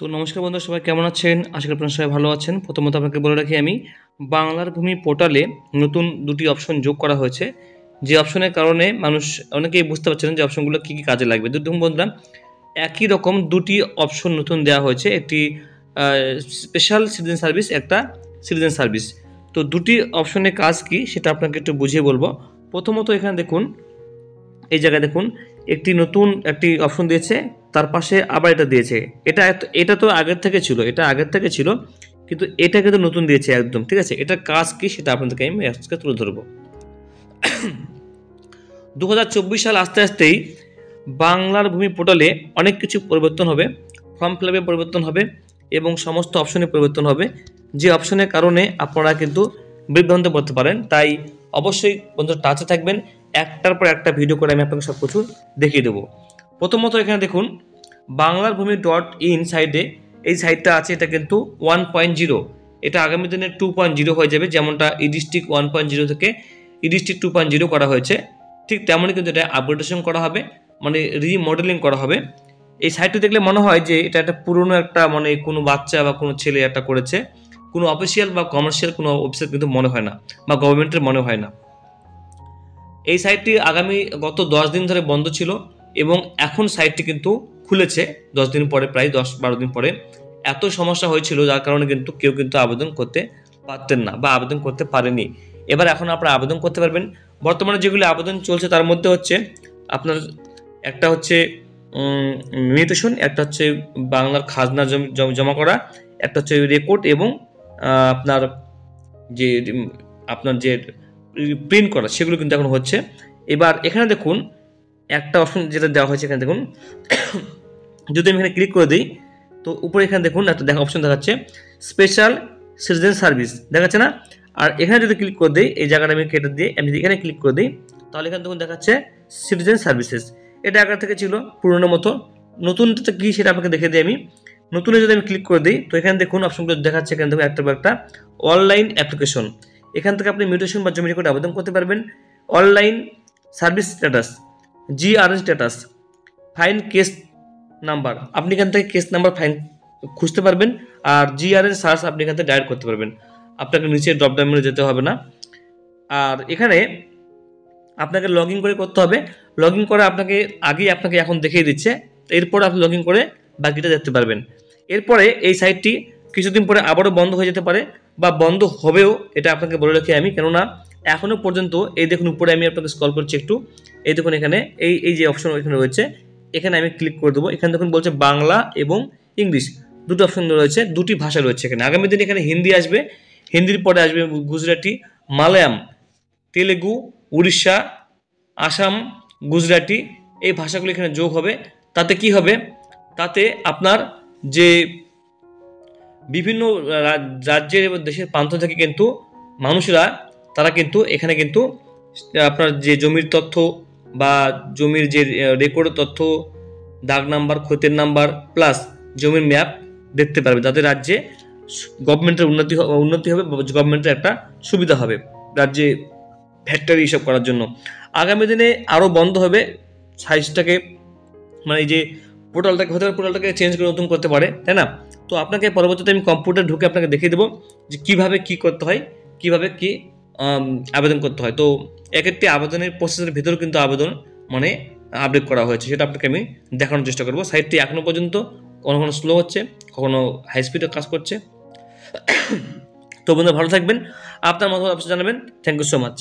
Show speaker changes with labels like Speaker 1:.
Speaker 1: তো নমস্কার বন্ধুরা, সবাই কেমন আছেন? আশা করি আপনারা সবাই ভালো আছেন। প্রথমত আপনাকে বলে রাখি, আমি বাংলার ভূমি পোর্টালে নতুন দুটি অপশন যোগ করা হয়েছে, যে অপশনের কারণে মানুষ অনেকেই বুঝতে পারছেন যে অপশনগুলো কী কী কাজে লাগবে। দেখুন বন্ধুরা, একই রকম দুটি অপশন নতুন দেওয়া হয়েছে, একটি স্পেশাল সিটিজেন সার্ভিস, একটা সিটিজেন সার্ভিস। তো দুটি অপশনের কাজ কি সেটা আপনাকে একটু বুঝিয়ে বলবো। প্রথমত এখানে দেখুন, এই জায়গায় দেখুন একটি অপশন দিয়েছে, তার পাশে আবার এটা দিয়েছে। এটা তো আগের থেকে ছিল, কিন্তু এটা কিন্তু নতুন দিয়েছে একদম, ঠিক আছে? এটার কাজ কি সেটা আপনাদেরকে আমি আজকে তুলে ধরবো। 2024 সাল আসতেই বাংলার ভূমি পোর্টালে অনেক কিছু পরিবর্তন হবে, ফর্ম ফিল আপে পরিবর্তন হবে এবং সমস্ত অপশনে পরিবর্তন হবে, যে অপশনের কারণে আপনারা কিন্তু বিভ্রান্ত পড়তে পারেন। তাই অবশ্যই বন্ধুরা টাচে থাকবেন, একটার পর একটা ভিডিও করে আমি আপনাকে সব কিছু দেখিয়ে দেবো। প্রথমত এখানে দেখুন, বাংলার ভূমি .in সাইটে এই সাইটটা আছে, এটা কিন্তু 1.0, এটা আগামী দিনে 2.0 হয়ে যাবে। যেমনটা ইডিস্ট্রিক্ট 1.0 থেকে ইডিস্ট্রিক্ট 2.0 করা হয়েছে, ঠিক তেমনই কিন্তু এটা আপগ্রেডেশন করা হবে, মানে রিমডেলিং করা হবে। এই সাইটটি দেখলে মনে হয় যে এটা একটা পুরনো একটা, মানে কোনো বাচ্চা বা কোনো ছেলে একটা করেছে, কোনো অফিসিয়াল বা কমার্শিয়াল কোনো ওয়েবসাইট কিন্তু মনে হয় না, বা গভর্নমেন্টের মনে হয় না। এই সাইটটি গত 10 দিন ধরে বন্ধ ছিল এবং এখন সাইটটি কিন্তু খুলেছে 10 দিন পরে, প্রায় 10-12 দিন পরে। এত সমস্যা হয়েছিল যার কারণে কিন্তু কেউ কিন্তু আবেদন করতে পারতেন না বা আবেদন করতে পারেনি। এবার এখন আপনারা আবেদন করতে পারবেন। বর্তমানে যেগুলি আবেদন চলছে তার মধ্যে হচ্ছে আপনার একটা হচ্ছে মিউটেশন, একটা হচ্ছে বাংলার খাজনা জমা করা, একটা হচ্ছে রেকর্ড এবং আপনার যে প্রিন্ট করা, সেগুলো কিন্তু এখন হচ্ছে। এবার এখানে দেখুন একটা অপশন যেটা দেওয়া হয়েছে, এখানে দেখুন যদি আমি এখানে ক্লিক করে দিই, তো উপরে এখানে দেখুন একটা অপশন দেখাচ্ছে স্পেশাল সিটিজেন সার্ভিস, দেখাচ্ছে না? আর এখানে যদি ক্লিক করে দিই, এই জায়গাটা আমি কেটে দিয়ে আমি যদি এখানে ক্লিক করে দিই, তাহলে এখানে দেখুন দেখাচ্ছে সিটিজেন সার্ভিসেস। এটা আগে থেকে ছিল পুরোনো মতো। নতুনটা কি সেটা আপনাকে দেখে দিই আমি। নতুনে যদি আমি ক্লিক করে দিই, তো এখানে দেখুন অপশনগুলো দেখাচ্ছে, এখানে দেখুন একটা অনলাইন অ্যাপ্লিকেশন। এখান থেকে আপনি মিউটেশন বা জমি রেকর্ড আবেদন করতে পারবেন। Online service status, GRN status, fine case number, আপনি এখান থেকে কেস নাম্বার ফাইন খুঁজতে পারবেন। আর জিআরএন সার্চ আপনি এখান থেকে ডায়েট করতে পারবেন, আপনাকে নিচে ড্রপ ডাউন মেনু যেতে হবে না। আর এখানে আপনাকে লগ ইন করে করতে হবে। লগ ইন করে আপনাকে এখন দেখিয়ে দিচ্ছে, এরপর আপনি লগ ইন করে বাকিটা দেখতে পারবেন। এরপরে এই সাইটটি কিছুদিন পরে আবারও বন্ধ হয়ে যেতে পারে বা বন্ধ হবেও, এটা আপনাকে বলে রাখি আমি, কেননা এখনও পর্যন্ত এই দেখুন উপরে আমি আপনাকে স্ক্রল করছি একটু, এই দেখুন এখানে এই যে অপশন এখানে রয়েছে, এখানে আমি ক্লিক করে দেবো। এখানে দেখুন বলছে বাংলা এবং ইংলিশ, দুটো অপশন রয়েছে, দুটি ভাষা রয়েছে এখানে। আগামী দিনে এখানে হিন্দি আসবে, হিন্দির পরে আসবে গুজরাটি, মালয়াম, তেলেগু, উড়িষ্যা, আসাম, গুজরাটি, এই ভাষাগুলো এখানে যোগ হবে। তাতে কি হবে? তাতে আপনার যে বিভিন্ন রাজ্যের এবং দেশের প্রান্ত থেকে কিন্তু মানুষরা, তারা কিন্তু এখানে কিন্তু আপনার যে জমির তথ্য বা জমির যে রেকর্ড তথ্য, দাগ নাম্বার, ক্ষতের নাম্বার প্লাস জমির ম্যাপ দেখতে পারবে। তাদের রাজ্যে গভর্নমেন্টের উন্নতি হবে, গভর্নমেন্টের একটা সুবিধা হবে রাজ্যে ফ্যাক্টরি হিসাব করার জন্য। আগামী দিনে আরও বন্ধ হবে সাইজটাকে, মানে এই যে পোর্টালটাকে চেঞ্জ করে নতুন করতে পারে, তাই না? তো আপনাকে পরবর্তীতে আমি কম্পিউটার ঢুকে আপনাকে দেখিয়ে দেবো যে কীভাবে কী করতে হয়, কীভাবে কী আবেদন করতে হয়। তো এক একটি আবেদনের প্রসেসের ভিতরেও কিন্তু আবেদন মানে আপডেট করা হয়েছে, সেটা আপনাকে আমি দেখানোর চেষ্টা করবো। সাইটটি এখনও পর্যন্ত কখনো স্লো হচ্ছে, কখনো হাই স্পিডে কাজ করছে। তো বন্ধুরা ভালো থাকবেন, আপনার মতামত অবশ্যই জানাবেন। Thank you so much.